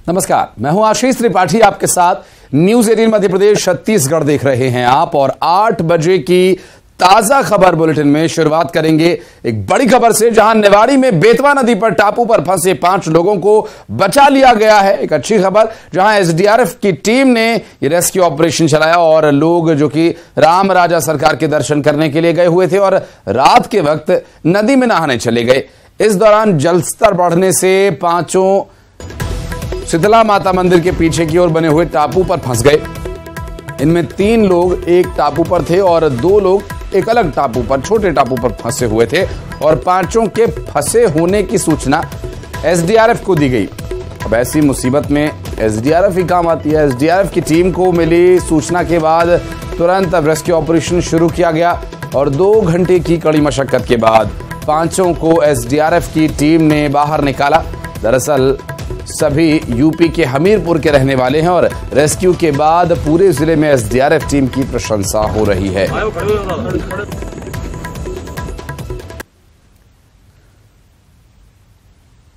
नमस्कार, मैं हूं आशीष त्रिपाठी आपके साथ। न्यूज 18 मध्य प्रदेश छत्तीसगढ़ देख रहे हैं आप और 8 बजे की ताजा खबर बुलेटिन में शुरुआत करेंगे एक बड़ी खबर से, जहां निवाड़ी में बेतवा नदी पर टापू पर फंसे 5 लोगों को बचा लिया गया है। एक अच्छी खबर, जहां एसडीआरएफ की टीम ने ये रेस्क्यू ऑपरेशन चलाया और लोग जो कि राम राजा सरकार के दर्शन करने के लिए गए हुए थे और रात के वक्त नदी में नहाने चले गए। इस दौरान जलस्तर बढ़ने से 5 शीतला माता मंदिर के पीछे की ओर बने हुए टापू पर फंस गए। इनमें 3 लोग एक टापू पर थे और 2 लोग एक अलग टापू पर, छोटे टापू पर फंसे हुए थे और 5 के फंसे होने की सूचना एसडीआरएफ को दी गई। अब ऐसी मुसीबत में एसडीआरएफ ही काम आती है। एसडीआरएफ की टीम को मिली सूचना के बाद तुरंत अब रेस्क्यू ऑपरेशन शुरू किया गया और 2 घंटे की कड़ी मशक्कत के बाद 5 को एसडीआरएफ की टीम ने बाहर निकाला। दरअसल सभी यूपी के हमीरपुर के रहने वाले हैं और रेस्क्यू के बाद पूरे जिले में एसडीआरएफ टीम की प्रशंसा हो रही है।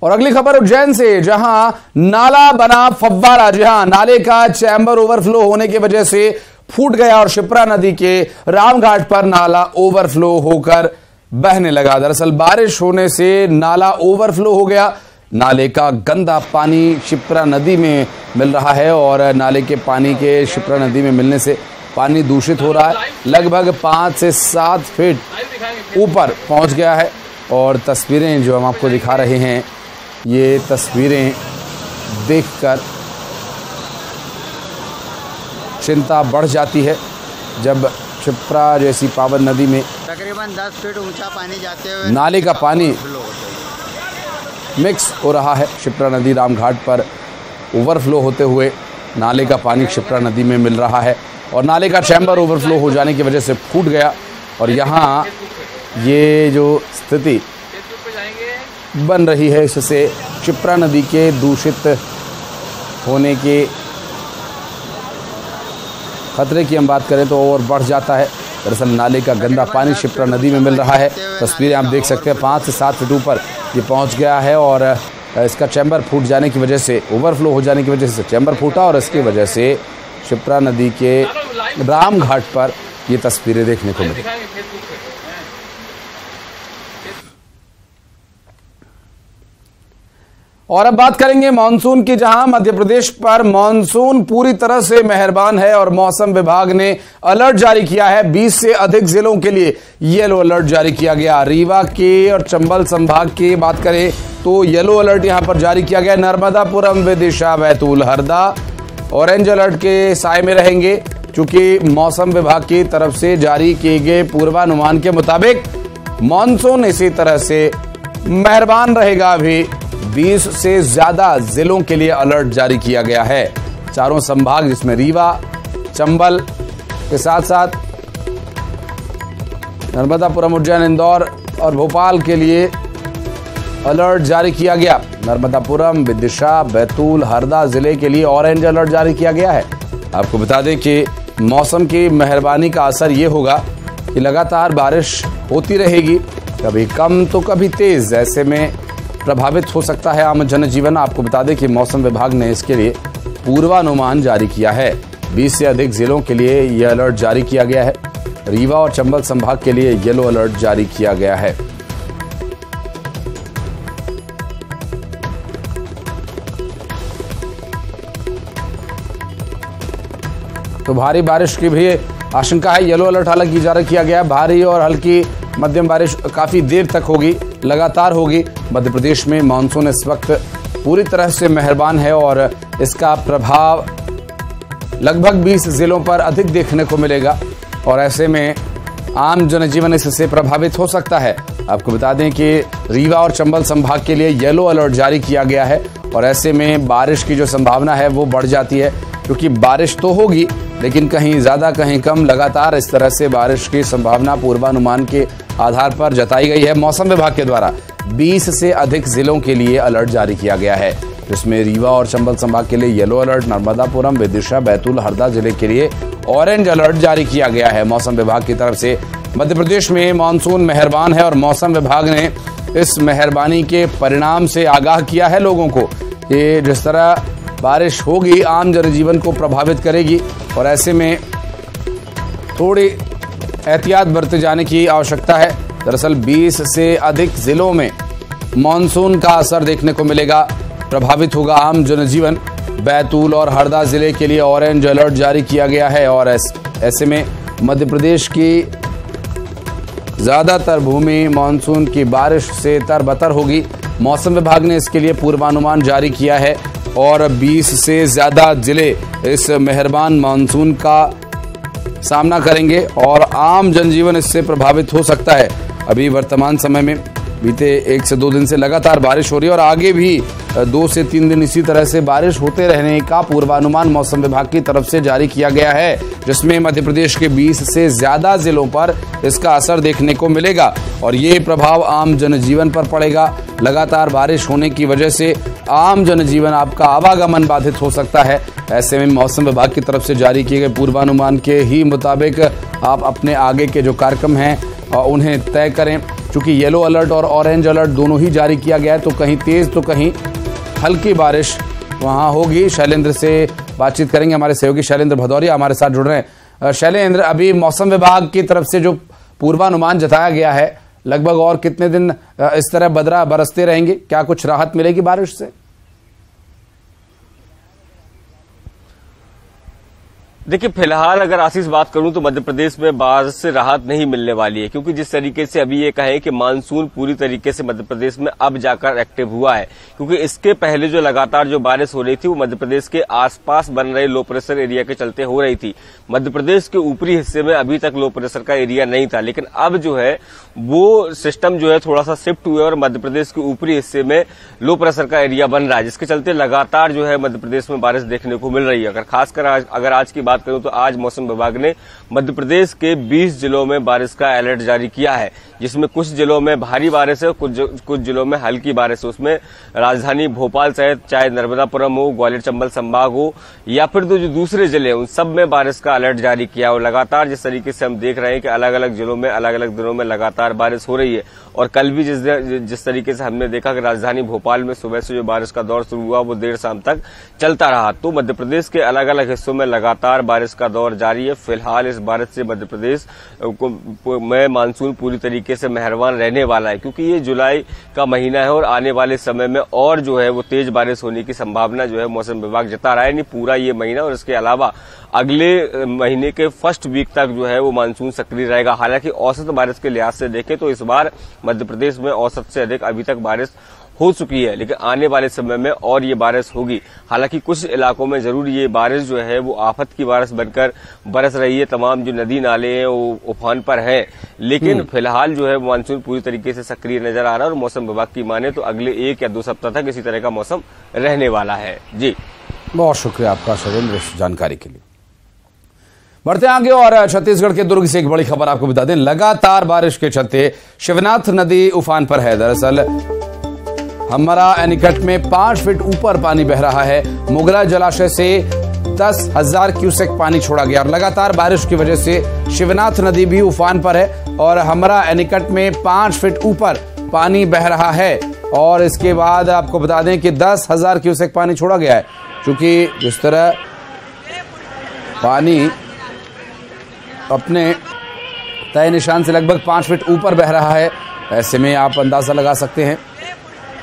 और अगली खबर उज्जैन से, जहां नाला बना फव्वारा। जहां नाले का चैम्बर ओवरफ्लो होने की वजह से फूट गया और शिप्रा नदी के रामघाट पर नाला ओवरफ्लो होकर बहने लगा। दरअसल बारिश होने से नाला ओवरफ्लो हो गया। नाले का गंदा पानी शिप्रा नदी में मिल रहा है और नाले के पानी के शिप्रा नदी में मिलने से पानी दूषित हो रहा है। लगभग 5 से 7 फीट ऊपर पहुंच गया है और तस्वीरें जो हम आपको दिखा रहे हैं, ये तस्वीरें देखकर चिंता बढ़ जाती है। जब शिप्रा जैसी पावन नदी में तकरीबन 10 फीट ऊंचा पानी जाते हुए नाले का पानी मिक्स हो रहा है। शिप्रा नदी रामघाट पर ओवरफ्लो होते हुए नाले का पानी शिप्रा नदी में मिल रहा है और नाले का चैम्बर ओवरफ्लो हो जाने की वजह से फूट गया और यहाँ ये जो स्थिति बन रही है, इससे शिप्रा नदी के दूषित होने के खतरे की हम बात करें तो और बढ़ जाता है। दरअसल नाले का गंदा पानी शिप्रा नदी में मिल रहा है। तस्वीरें आप देख सकते हैं, 5 से 7 फीट ऊपर ये पहुंच गया है और इसका चैम्बर फूट जाने की वजह से, ओवरफ्लो हो जाने की वजह से चैम्बर फूटा और इसकी वजह से शिप्रा नदी के रामघाट पर ये तस्वीरें देखने को मिली। और अब बात करेंगे मानसून की, जहां मध्य प्रदेश पर मानसून पूरी तरह से मेहरबान है और मौसम विभाग ने अलर्ट जारी किया है। 20 से अधिक जिलों के लिए येलो अलर्ट जारी किया गया। रीवा के और चंबल संभाग की बात करें तो येलो अलर्ट यहां पर जारी किया गया। नर्मदापुरम, विदिशा, बैतूल, हरदा ऑरेंज अलर्ट के साए में रहेंगे, क्योंकि मौसम विभाग की तरफ से जारी किए गए पूर्वानुमान के मुताबिक मानसून इसी तरह से मेहरबान रहेगा। अभी 20 से ज्यादा जिलों के लिए अलर्ट जारी किया गया है। चारों संभाग जिसमें रीवा, चंबल के साथ साथ नर्मदापुरम, उज्जैन, इंदौर और भोपाल के लिए अलर्ट जारी किया गया। नर्मदापुरम, विदिशा, बैतूल, हरदा जिले के लिए ऑरेंज अलर्ट जारी किया गया है। आपको बता दें कि मौसम की मेहरबानी का असर ये होगा कि लगातार बारिश होती रहेगी, कभी कम तो कभी तेज। ऐसे में प्रभावित हो सकता है आम जनजीवन। आपको बता दें कि मौसम विभाग ने इसके लिए पूर्वानुमान जारी किया है। 20 से अधिक जिलों के लिए यह अलर्ट जारी किया गया है। रीवा और चंबल संभाग के लिए येलो अलर्ट जारी किया गया है। तो भारी बारिश की भी आशंका है। येलो अलर्ट हालांकि जारी किया गया है। भारी और हल्की मध्यम बारिश काफी देर तक होगी, लगातार होगी। मध्य प्रदेश में मानसून इस वक्त पूरी तरह से मेहरबान है और इसका प्रभाव लगभग 20 जिलों पर अधिक देखने को मिलेगा और ऐसे में आम जनजीवन इससे प्रभावित हो सकता है। आपको बता दें कि रीवा और चंबल संभाग के लिए येलो अलर्ट जारी किया गया है और ऐसे में बारिश की जो संभावना है वो बढ़ जाती है, क्योंकि बारिश तो होगी लेकिन कहीं ज्यादा कहीं कम, लगातार इस तरह से बारिश की संभावना पूर्वानुमान के आधार पर जताई गई है। मौसम विभाग के द्वारा 20 से अधिक जिलों के लिए अलर्ट जारी किया गया है, जिसमें रीवा और चंबल संभाग के लिए येलो अलर्ट, नर्मदापुरम, विदिशा, बैतूल, हरदा जिले के लिए ऑरेंज अलर्ट जारी किया गया है मौसम विभाग की तरफ से। मध्य प्रदेश में मानसून मेहरबान है और मौसम विभाग ने इस मेहरबानी के परिणाम से आगाह किया है लोगों को कि जिस तरह बारिश होगी आम जनजीवन को प्रभावित करेगी और ऐसे में थोड़ी एहतियात बरते जाने की आवश्यकता है। दरअसल 20 से अधिक जिलों में मानसून का असर देखने को मिलेगा, प्रभावित होगा आम जनजीवन। बैतूल और हरदा जिले के लिए ऑरेंज अलर्ट जारी किया गया है और ऐसे में मध्य प्रदेश की ज्यादातर भूमि मानसून की बारिश से तरबतर होगी। मौसम विभाग ने इसके लिए पूर्वानुमान जारी किया है और 20 से ज्यादा जिले इस मेहरबान मानसून का सामना करेंगे और आम जनजीवन इससे प्रभावित हो सकता है। अभी वर्तमान समय में बीते 1 से 2 दिन से लगातार बारिश हो रही है और आगे भी 2 से 3 दिन इसी तरह से बारिश होते रहने का पूर्वानुमान मौसम विभाग की तरफ से जारी किया गया है, जिसमें मध्य प्रदेश के 20 से ज्यादा जिलों पर इसका असर देखने को मिलेगा और ये प्रभाव आम जनजीवन पर पड़ेगा। लगातार बारिश होने की वजह से आम जनजीवन आपका आवागमन बाधित हो सकता है। ऐसे में मौसम विभाग की तरफ से जारी किए गए पूर्वानुमान के ही मुताबिक आप अपने आगे के जो कार्यक्रम हैं उन्हें तय करें। चूंकि येलो अलर्ट और ऑरेंज अलर्ट दोनों ही जारी किया गया है, तो कहीं तेज तो कहीं हल्की बारिश वहां होगी। शैलेंद्र से बातचीत करेंगे, हमारे सहयोगी शैलेंद्र भदौरिया हमारे साथ जुड़ रहे हैं। शैलेंद्र, अभी मौसम विभाग की तरफ से जो पूर्वानुमान जताया गया है, लगभग और कितने दिन इस तरह बदरा बरसते रहेंगे? क्या कुछ राहत मिलेगी बारिश से? देखिए, फिलहाल अगर आशीष बात करूं तो मध्य प्रदेश में बारिश से राहत नहीं मिलने वाली है, क्योंकि जिस तरीके से अभी ये कहें कि मानसून पूरी तरीके से मध्य प्रदेश में अब जाकर एक्टिव हुआ है, क्योंकि इसके पहले जो लगातार जो बारिश हो रही थी वो मध्य प्रदेश के आसपास बन रहे लो प्रेशर एरिया के चलते हो रही थी। मध्य प्रदेश के ऊपरी हिस्से में अभी तक लो प्रेशर का एरिया नहीं था, लेकिन अब जो है वो सिस्टम जो है थोड़ा सा शिफ्ट हुआ और मध्य प्रदेश के ऊपरी हिस्से में लो प्रेशर का एरिया बन रहा है, जिसके चलते लगातार जो है मध्य प्रदेश में बारिश देखने को मिल रही है। अगर खासकर अगर आज की बात करूं तो आज मौसम विभाग ने मध्य प्रदेश के 20 जिलों में बारिश का अलर्ट जारी किया है, जिसमें कुछ जिलों में भारी बारिश है, कुछ जिलों में हल्की बारिश है। उसमें राजधानी भोपाल सहित चाहे नर्मदापुरम हो, ग्वालियर चंबल संभाग हो या फिर जो दूसरे जिले हैं, उन सब में बारिश का अलर्ट जारी किया। और लगातार जिस तरीके से हम देख रहे हैं कि अलग अलग जिलों में अलग अलग दिनों में लगातार बारिश हो रही है और कल भी जिस तरीके से हमने देखा कि राजधानी भोपाल में सुबह से जो बारिश का दौर शुरू हुआ वो देर शाम तक चलता रहा। तो मध्य प्रदेश के अलग अलग हिस्सों में लगातार बारिश का दौर जारी है। फिलहाल इस बारिश से मध्य प्रदेश में मानसून पूरी तरीके से मेहरबान रहने वाला है, क्योंकि ये जुलाई का महीना है और आने वाले समय में और जो है वो तेज बारिश होने की संभावना जो है मौसम विभाग जता रहा है। नहीं पूरा ये महीना और इसके अलावा अगले महीने के फर्स्ट वीक तक जो है वो मानसून सक्रिय रहेगा। हालांकि औसत बारिश के लिहाज से देखें तो इस बार मध्य प्रदेश में औसत से अधिक अभी तक बारिश हो चुकी है, लेकिन आने वाले समय में और ये बारिश होगी। हालांकि कुछ इलाकों में जरूर ये बारिश जो है वो आफत की बारिश बनकर बरस रही है। तमाम जो नदी नाले हैं वो उफान पर हैं, लेकिन फिलहाल जो है मानसून पूरी तरीके से सक्रिय नजर आ रहा है और मौसम विभाग की माने तो अगले 1 या 2 सप्ताह तक इसी तरह का मौसम रहने वाला है। जी, बहुत शुक्रिया आपका शैलेंद्र इस जानकारी के लिए। बढ़ते आगे और छत्तीसगढ़ के दुर्ग से एक बड़ी खबर आपको बता दें। लगातार बारिश के चलते शिवनाथ नदी उफान पर है। दरअसल हमरा एनीकट में 5 फीट ऊपर पानी बह रहा है। मोगरा जलाशय से 10,000 क्यूसेक पानी छोड़ा गया और लगातार बारिश की वजह से शिवनाथ नदी भी उफान पर है और हमरा एनीकट में 5 फीट ऊपर पानी बह रहा है। और इसके बाद आपको बता दें कि 10,000 क्यूसेक पानी छोड़ा गया है। क्योंकि जिस तरह पानी अपने तय निशान से लगभग 5 फीट ऊपर बह रहा है, ऐसे में आप अंदाजा लगा सकते हैं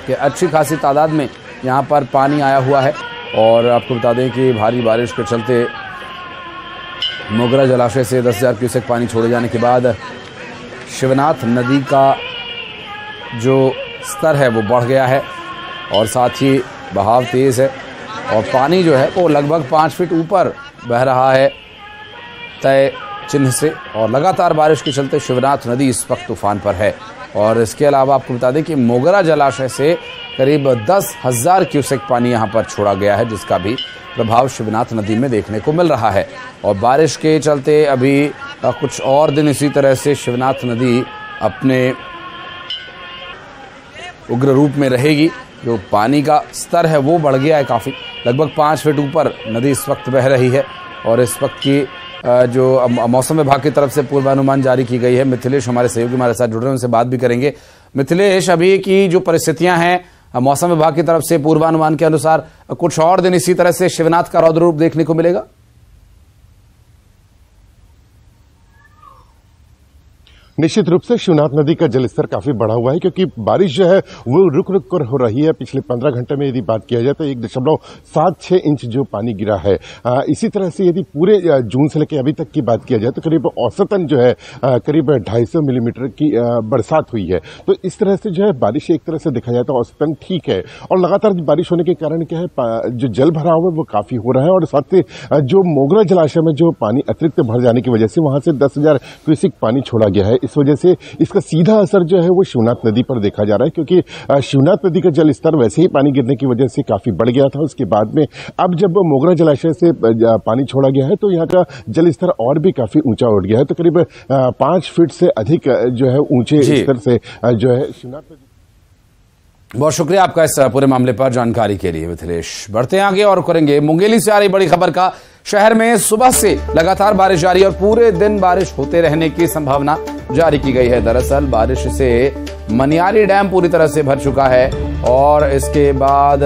कि अच्छी खासी तादाद में यहाँ पर पानी आया हुआ है। और आपको बता दें कि भारी बारिश के चलते मोगरा जलाशय से 10,000 क्यूसेक पानी छोड़े जाने के बाद शिवनाथ नदी का जो स्तर है वो बढ़ गया है और साथ ही बहाव तेज है और पानी जो है वो लगभग 5 फीट ऊपर बह रहा है तय चिन्ह से। और लगातार बारिश के चलते शिवनाथ नदी इस वक्त तूफान पर है। और इसके अलावा आपको बता दें कि मोगरा जलाशय से करीब 10,000 क्यूसेक पानी यहां पर छोड़ा गया है, जिसका भी प्रभाव शिवनाथ नदी में देखने को मिल रहा है। और बारिश के चलते अभी कुछ और दिन इसी तरह से शिवनाथ नदी अपने उग्र रूप में रहेगी। जो पानी का स्तर है वो बढ़ गया है काफ़ी, लगभग 5 फीट ऊपर नदी इस वक्त बह रही है। और इस वक्त की जो मौसम विभाग की तरफ से पूर्वानुमान जारी की गई है। मिथिलेश हमारे सहयोगी हमारे साथ जुड़ रहे हैं, उनसे बात भी करेंगे। मिथिलेश, अभी की जो परिस्थितियां हैं मौसम विभाग की तरफ से पूर्वानुमान के अनुसार कुछ और दिन इसी तरह से शिवनाथ का रौद्र रूप देखने को मिलेगा? निश्चित रूप से शिवनाथ नदी का जलस्तर काफी बढ़ा हुआ है, क्योंकि बारिश जो है वो रुक रुक कर हो रही है। पिछले 15 घंटे में यदि बात किया जाए तो 1.76 इंच जो पानी गिरा है। इसी तरह से यदि पूरे जून से लेकर अभी तक की बात किया जाए तो करीब औसतन जो है करीब 250 मिलीमीटर की बरसात हुई है। तो इस तरह से जो है बारिश एक तरह से देखा जाए तो औसतन ठीक है, और लगातार बारिश होने के कारण क्या है, जो जल भराव है वो काफी हो रहा है। और साथ ही जो मोगरा जलाशय में जो पानी अतिरिक्त भर जाने की वजह से वहां से 10,000 क्यूसेक पानी छोड़ा गया है। इस वजह से इसका सीधा असर जो है वो शिवनाथ नदी पर देखा जा रहा है, क्योंकि शिवनाथ नदी का जल स्तर वैसे ही पानी गिरने की वजह से काफी बढ़ गया था। उसके बाद में अब जब मोगरा जलाशय से पानी छोड़ा गया है तो यहाँ का जल स्तर और भी काफी ऊंचा उठ गया है। तो करीब 5 फीट से अधिक जो है ऊंचे स्तर से जो है शिवनाथ नदी। बहुत शुक्रिया आपका इस पूरे मामले पर जानकारी के लिए मिथिलेश। बढ़ते हैं आगे और करेंगे मुंगेली से आ रही बड़ी खबर का। शहर में सुबह से लगातार बारिश जारी और पूरे दिन बारिश होते रहने की संभावना जारी की गई है। दरअसल बारिश से मनियारी डैम पूरी तरह से भर चुका है और इसके बाद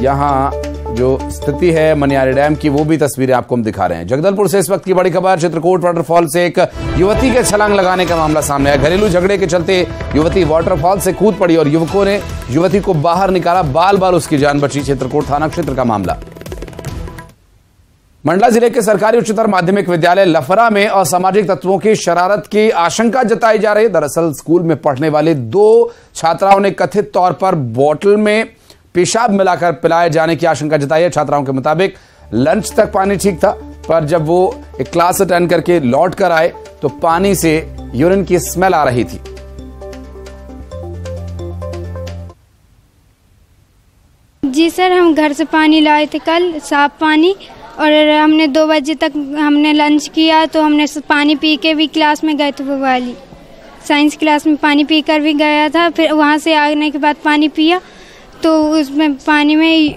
यहां जो स्थिति है मनियारी डैम की वो भी तस्वीरें आपको हम दिखा रहे हैं। जगदलपुर से इस वक्त की बड़ी खबर। चित्रकूट वाटरफॉल से एक युवती के छलांग लगाने का मामला सामने आया। घरेलू झगड़े के चलते युवती वाटरफॉल से कूद पड़ी और युवकों ने युवती को बाहर निकाला। बाल बाल उसकी जान बची। चित्रकूट थाना क्षेत्र का मामला। मंडला जिले के सरकारी उच्चतर माध्यमिक विद्यालय लफरा में असामाजिक तत्वों की शरारत की आशंका जताई जा रही है। दरअसल स्कूल में पढ़ने वाले 2 छात्राओं ने कथित तौर पर बोतल में पेशाब मिलाकर पिलाए जाने की आशंका जताई है। छात्राओं के मुताबिक लंच तक पानी ठीक था, पर जब वो एक क्लास अटेंड करके लौट कर आए तो पानी से यूरिन की स्मेल आ रही थी। जी सर, हम घर से पानी लाए थे कल, साफ पानी, और हमने 2 बजे तक हमने लंच किया तो हमने पानी पी के भी क्लास में गए थे। वो वाली साइंस क्लास में पानी पीकर भी गया था। फिर वहाँ से आने के बाद पानी पिया तो उसमें पानी में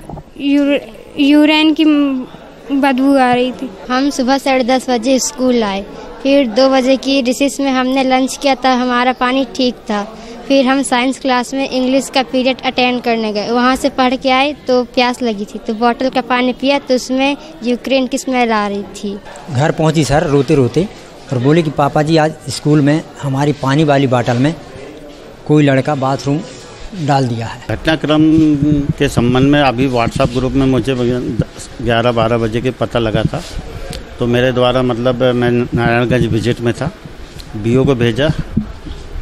यूरिन की बदबू आ रही थी। हम सुबह 10:30 बजे स्कूल आए, फिर 2 बजे की रिसेस में हमने लंच किया था, हमारा पानी ठीक था। फिर हम साइंस क्लास में इंग्लिश का पीरियड अटेंड करने गए, वहाँ से पढ़ के आए तो प्यास लगी थी तो बोतल का पानी पिया तो उसमें यूक्रेन की स्मेल आ रही थी। घर पहुँची सर रोते रोते और बोले कि पापा जी आज स्कूल में हमारी पानी वाली बोतल में कोई लड़का बाथरूम डाल दिया है। घटनाक्रम के संबंध में अभी व्हाट्सएप ग्रुप में मुझे 11-12 बजे के पता लगा था, तो मेरे द्वारा मतलब मैं नारायणगंज विजिट में था, बीओ को भेजा।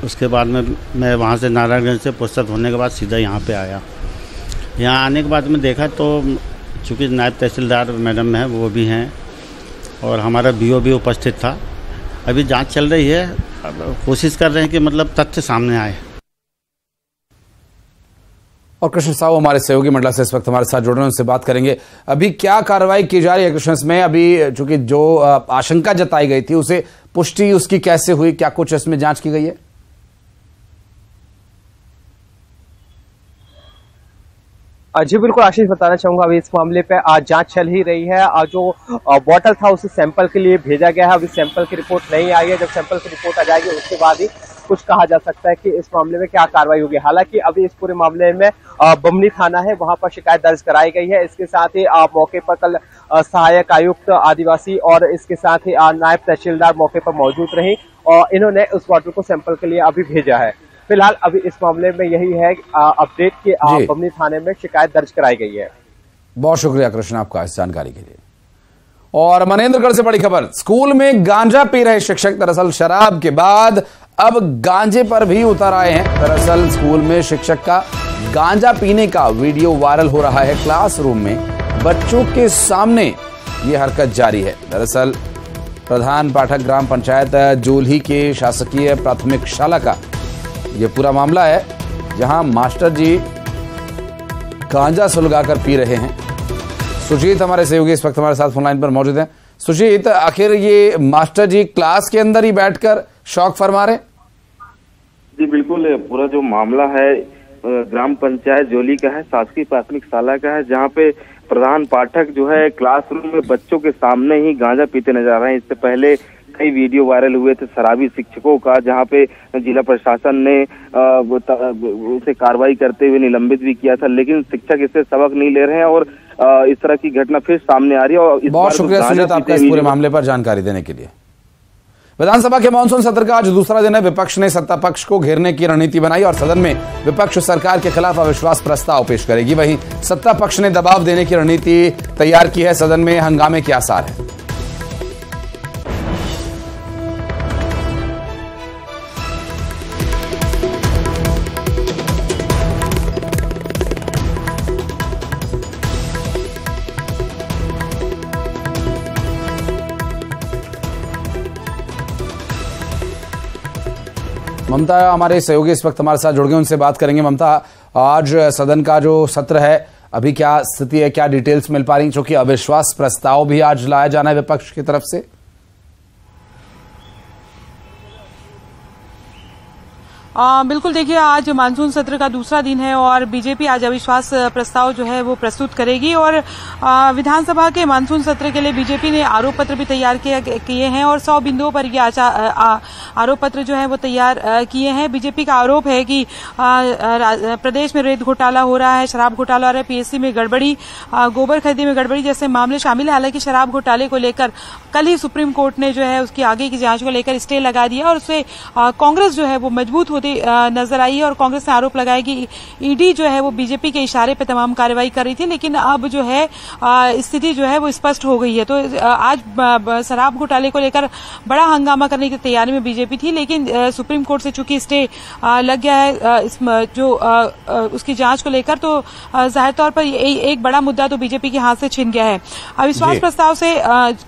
उसके बाद में मैं वहाँ से नारायणगंज से फुर्सत होने के बाद सीधा यहाँ पे आया। यहाँ आने के बाद में देखा तो चूँकि नायब तहसीलदार मैडम है वो भी हैं और हमारा बीओ भी उपस्थित था। अभी जांच चल रही है, अब कोशिश कर रहे हैं कि मतलब तथ्य सामने आए। और कृष्ण साहू हमारे सहयोगी मंडला से इस वक्त हमारे साथ जुड़ रहे हैं, उनसे बात करेंगे। अभी क्या कार्रवाई की जा रही है कृष्ण इसमें? अभी चूंकि जो आशंका जताई गई थी उसे पुष्टि उसकी कैसे हुई, क्या कुछ इसमें जांच की गई है? जी बिल्कुल आशीष, बताना चाहूंगा अभी इस मामले पे आज जांच चल ही रही है। जो बॉटल था उसे सैंपल के लिए भेजा गया है, अभी सैंपल की रिपोर्ट नहीं आई है। जब सैंपल की रिपोर्ट आ जाएगी उसके बाद ही कुछ कहा जा सकता है कि इस मामले में क्या कार्रवाई होगी। हालांकि अभी इस पूरे मामले में बमनी थाना है, वहां पर शिकायत दर्ज कराई गई है। इसके साथ ही मौके पर कल सहायक आयुक्त आदिवासी और इसके साथ ही नायब तहसीलदार मौके पर मौजूद रही और इन्होंने उस बॉटल को सैंपल के लिए अभी भेजा है। फिलहाल अभी इस मामले में यही है अपडेट कि बमनी थाने में शिकायत दर्ज कराई गई है। बहुत शुक्रिया कृष्ण आपका इस जानकारी के लिए। और मनेंद्रगढ़ से बड़ी खबर। स्कूल में गांजा पी रहे शिक्षक दरअसल शराब के बाद अब गांजे पर भी उतर आए हैं। दरअसल स्कूल में शिक्षक का गांजा पीने का वीडियो वायरल हो रहा है। क्लासरूम में बच्चों के सामने ये हरकत जारी है। दरअसल प्रधान पाठक ग्राम पंचायत जोल्ही के शासकीय प्राथमिक शाला का ये पूरा मामला है, जहां मास्टर जी गांजा सुलगाकर पी रहे हैं। सुजीत हमारे सहयोगी इस वक्त हमारे साथ फोन लाइन पर मौजूद हैं। सुजीत, आखिर ये मास्टर जी क्लास के अंदर ही बैठकर शौक फरमा रहे? जी बिल्कुल, पूरा जो मामला है ग्राम पंचायत जोली का है, शासकीय प्राथमिक शाला का है, जहाँ पे प्रधान पाठक जो है क्लासरूम में बच्चों के सामने ही गांजा पीते नजर आ रहे हैं। इससे पहले कई वीडियो वायरल हुए थे शराबी शिक्षकों का, जहां पे जिला प्रशासन ने उसे कार्रवाई करते हुए निलंबित भी किया था, लेकिन शिक्षक इससे सबक नहीं ले रहे हैं और इस तरह की घटना फिर सामने आ रही है। और बहुत शुक्रिया सुजात आपका इस पूरे मामले पर जानकारी देने के लिए। विधानसभा के मानसून सत्र का आज दूसरा दिन है। विपक्ष ने सत्ता पक्ष को घेरने की रणनीति बनाई और सदन में विपक्ष सरकार के खिलाफ अविश्वास प्रस्ताव पेश करेगी। वहीं सत्ता पक्ष ने दबाव देने की रणनीति तैयार की है। सदन में हंगामे के आसार हैं। ममता हमारे सहयोगी इस वक्त हमारे साथ जुड़ गए, उनसे बात करेंगे। ममता, आज सदन का जो सत्र है अभी क्या स्थिति है, क्या डिटेल्स मिल पा रही, क्योंकि अविश्वास प्रस्ताव भी आज लाया जाना है विपक्ष की तरफ से? बिल्कुल, देखिए आज मानसून सत्र का दूसरा दिन है और बीजेपी आज अविश्वास प्रस्ताव जो है वो प्रस्तुत करेगी और विधानसभा के मानसून सत्र के लिए बीजेपी ने आरोप पत्र भी तैयार किए हैं और 100 बिंदुओं पर ये आरोप पत्र जो है वो तैयार किए हैं। बीजेपी का आरोप है कि प्रदेश में रेत घोटाला हो रहा है, शराब घोटाला हो रहा है, पीएससी में गड़बड़ी, गोबर खरीदी में गड़बड़ी जैसे मामले शामिल है। हालांकि शराब घोटाले को लेकर कल ही सुप्रीम कोर्ट ने जो है उसकी आगे की जांच को लेकर स्टे लगा दिया और उससे कांग्रेस जो है वो मजबूत होती नजर आई है और कांग्रेस ने आरोप लगाया कि ईडी जो है वो बीजेपी के इशारे पर तमाम कार्रवाई कर रही थी, लेकिन अब जो है स्थिति जो है वो स्पष्ट हो गई है। तो आज शराब घोटाले को लेकर बड़ा हंगामा करने की तैयारी में बीजेपी थी, लेकिन सुप्रीम कोर्ट से चूंकि स्टे लग गया है जो उसकी जांच को लेकर, तो जाहिर तौर पर एक बड़ा मुद्दा तो बीजेपी के हाथ से छिन गया है। अविश्वास प्रस्ताव से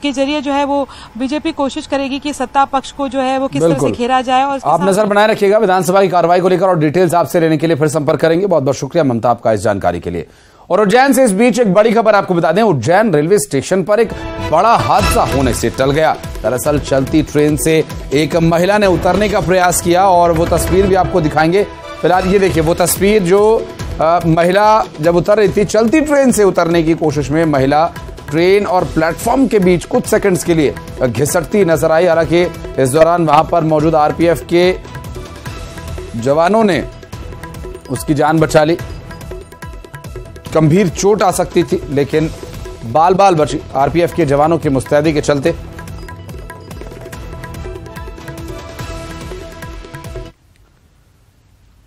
के जरिए जो है वो बीजेपी कोशिश करेगी कि सत्ता पक्ष को जो है वो किस तरह से घेरा जाए। और आप नजर बनाए रखिएगा विधानसभा की कार्रवाई को लेकर और डिटेल्स आपसे लेने के लिए फिर संपर्क करेंगे। बहुत बहुत शुक्रिया ममता आपका इस जानकारी के लिए। और उज्जैन से इस बीच एक बड़ी खबर आपको बता दें, उज्जैन रेलवे स्टेशन पर एक बड़ा हादसा होने से टल गया। दरअसल चलती ट्रेन से एक महिला ने उतरने का प्रयास किया और वो तस्वीर भी आपको दिखाएंगे। फिलहाल ये देखिए वो तस्वीर, जो महिला जब उतर रही थी, चलती ट्रेन से उतरने की कोशिश में महिला ट्रेन और प्लेटफॉर्म के बीच कुछ सेकंड्स के लिए घिसटती नजर आई। हालांकि इस दौरान वहां पर मौजूद आरपीएफ के जवानों ने उसकी जान बचा ली। गंभीर चोट आ सकती थी लेकिन बाल बाल बची आरपीएफ के जवानों की मुस्तैदी के चलते।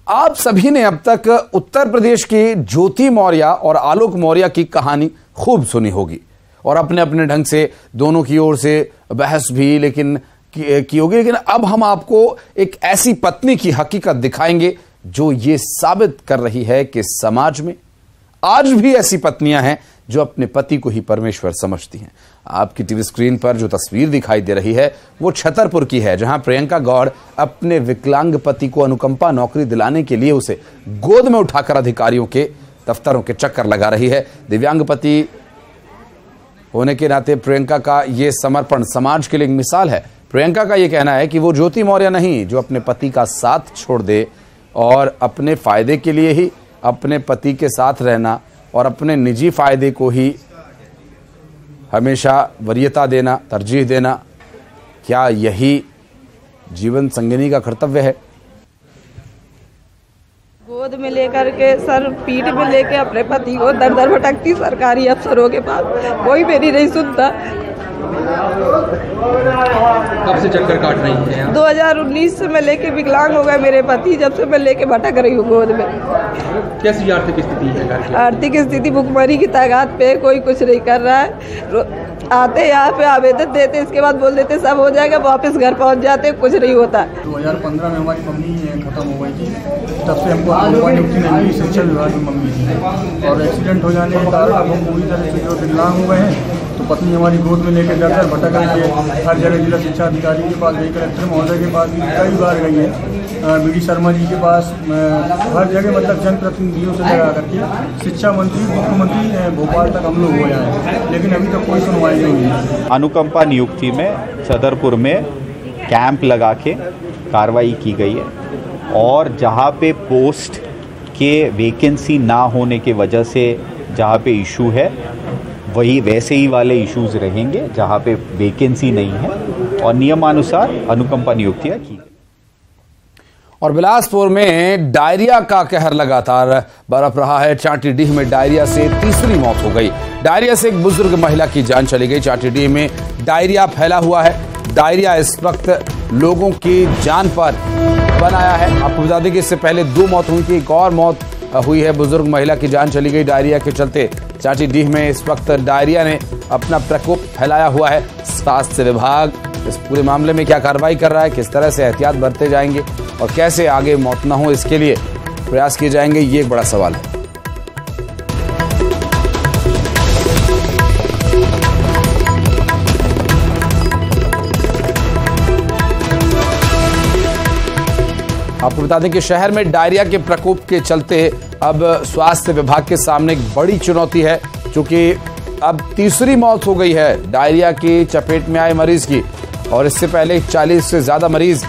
आप सभी ने अब तक उत्तर प्रदेश की ज्योति मौर्य और आलोक मौर्य की कहानी खूब सुनी होगी और अपने अपने ढंग से दोनों की ओर से बहस भी की होगी, लेकिन अब हम आपको एक ऐसी पत्नी की हकीकत दिखाएंगे जो ये साबित कर रही है कि समाज में आज भी ऐसी पत्नियां हैं जो अपने पति को ही परमेश्वर समझती हैं। आपकी टीवी स्क्रीन पर जो तस्वीर दिखाई दे रही है वो छतरपुर की है, जहां प्रियंका गौड़ अपने विकलांग पति को अनुकंपा नौकरी दिलाने के लिए उसे गोद में उठाकर अधिकारियों के दफ्तरों के चक्कर लगा रही है। दिव्यांग पति होने के नाते प्रियंका का यह समर्पण समाज के लिए एक मिसाल है। प्रियंका का यह कहना है कि वो ज्योति मौर्य नहीं जो अपने पति का साथ छोड़ दे और अपने फायदे के लिए ही अपने पति के साथ रहना और अपने निजी फायदे को ही हमेशा वरीयता देना, तरजीह देना, क्या यही जीवन संगिनी का कर्तव्य है? गोद में लेकर के सर पीठ में लेके अपने पति को दर दर भटकती सरकारी अफसरों के पास, कोई मेरी नहीं सुनता। कब से चक्कर काट रही है? 2019 से मैं लेके विकलांग हो गए मेरे पति, जब से मैं लेके भटक रही हूँ गोद में। कैसी आर्थिक स्थिति है? आर्थिक स्थिति भुखमरी की तादाद पे, कोई कुछ नहीं कर रहा है। आते यहाँ पे आवेदन देते, इसके बाद बोल देते सब हो जाएगा, वापस घर पहुँच जाते, कुछ नहीं होता। 2015 में हमारी मम्मी खत्म हो गई थी, तब से हमको नियुक्ति नहीं मिली, शिक्षा विभाग में मम्मी थी और एक्सीडेंट हो जाने के कारण अब हम पूरी तरह से जो विकलांग हो गए हैं। तो पत्नी हमारी गोद में लेकर जाकर भटक रही है, हर जगह जिला शिक्षा अधिकारी के पास गई, कलेक्टर महोदय के पास भी कई बार गई है, बीडी शर्मा जी के पास, हर जगह मतलब जनप्रतिनिधियों से लगा करके शिक्षा मंत्री, मुख्यमंत्री भोपाल तक हम लोग हो जाए, लेकिन अभी तक कोई सुनवाई नहीं है। अनुकंपा नियुक्ति में छतरपुर में कैंप लगा के कार्रवाई की गई है और जहाँ पे पोस्ट के वैकेंसी ना होने के वजह से जहाँ पे इशू है वही वैसे ही वाले इश्यूज रहेंगे जहाँ पे वैकेंसी नहीं है और नियमानुसार अनुकंपा नियुक्तियाँ की। और बिलासपुर में डायरिया का कहर लगातार बरप रहा है। चाटीडीह में डायरिया से तीसरी मौत हो गई। डायरिया से एक बुजुर्ग महिला की जान चली गई। चाटीडीह में डायरिया फैला हुआ है। डायरिया इस वक्त लोगों की जान पर बनाया है। आपको बता दें कि इससे पहले 2 मौत हुई थी, एक और मौत हुई है। बुजुर्ग महिला की जान चली गई डायरिया के चलते। चाटीडीह में इस वक्त डायरिया ने अपना प्रकोप फैलाया हुआ है। स्वास्थ्य विभाग इस पूरे मामले में क्या कार्रवाई कर रहा है, किस तरह से एहतियात बरते जाएंगे और कैसे आगे मौत न हो इसके लिए प्रयास किए जाएंगे, ये एक बड़ा सवाल है। आपको बता दें कि शहर में डायरिया के प्रकोप के चलते अब स्वास्थ्य विभाग के सामने एक बड़ी चुनौती है, क्योंकि अब तीसरी मौत हो गई है डायरिया की चपेट में आए मरीज की। और इससे पहले 40 से ज्यादा मरीज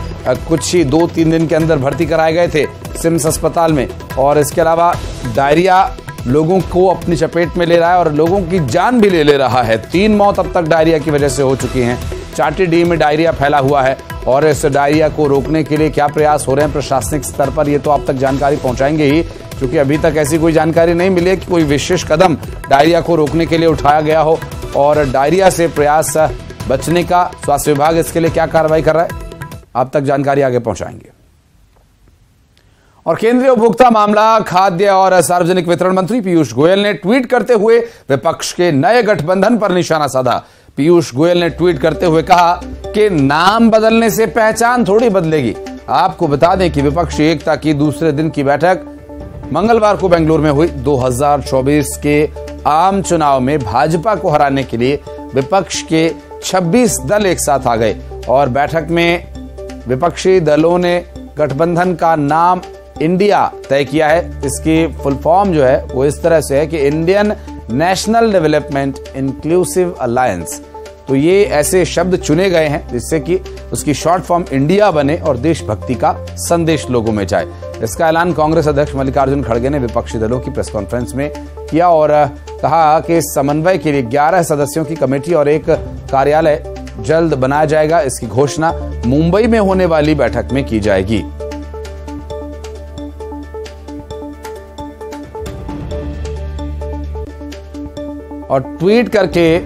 कुछ ही 2-3 दिन के अंदर भर्ती कराए गए थे सिम्स अस्पताल में। और इसके अलावा डायरिया लोगों को अपनी चपेट में ले रहा है और लोगों की जान भी ले रहा है। 3 मौत अब तक डायरिया की वजह से हो चुकी हैं। चाटीडीह में डायरिया फैला हुआ है और इस डायरिया को रोकने के लिए क्या प्रयास हो रहे हैं प्रशासनिक स्तर पर, ये तो आप तक जानकारी पहुंचाएंगे ही, क्योंकि अभी तक ऐसी कोई जानकारी नहीं मिली है कि कोई विशेष कदम डायरिया को रोकने के लिए उठाया गया हो। और डायरिया से प्रयास बचने का स्वास्थ्य विभाग इसके लिए क्या कार्रवाई कर रहा है, आप तक जानकारी आगे पहुंचाएंगे। और केंद्रीय उपभोक्ता मामला, खाद्य और सार्वजनिक वितरण मंत्री पीयूष गोयल ने ट्वीट करते हुए विपक्ष के नए गठबंधन पर निशाना साधा। पीयूष गोयल ने ट्वीट करते हुए कहा कि नाम बदलने से पहचान थोड़ी बदलेगी। आपको बता दें कि विपक्षी एकता की दूसरे दिन की बैठक मंगलवार को बेंगलुरु में हुई। 2024 के आम चुनाव में भाजपा को हराने के लिए विपक्ष के 26 दल एक साथ आ गए और बैठक में विपक्षी दलों ने गठबंधन का नाम इंडिया तय किया है। इसकी फुल फॉर्म जो है वो इस तरह से है कि Indian national development inclusive alliance. तो ये ऐसे शब्द चुने गए हैं जिससे कि उसकी शॉर्ट फॉर्म इंडिया बने और देशभक्ति का संदेश लोगों में जाए। इसका ऐलान कांग्रेस अध्यक्ष मल्लिकार्जुन खड़गे ने विपक्षी दलों की प्रेस कॉन्फ्रेंस में किया और कहा कि समन्वय के लिए 11 सदस्यों की कमेटी और एक कार्यालय जल्द बनाया जाएगा। इसकी घोषणा मुंबई में होने वाली बैठक में की जाएगी। और ट्वीट करके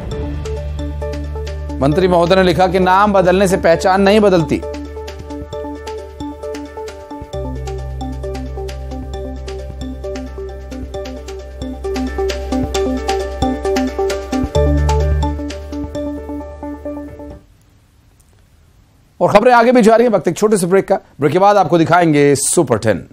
मंत्री महोदय ने लिखा कि नाम बदलने से पहचान नहीं बदलती। और खबरें आगे भी जा रही हैं। वक्त एक छोटे से ब्रेक का। ब्रेक के बाद आपको दिखाएंगे सुपर 10।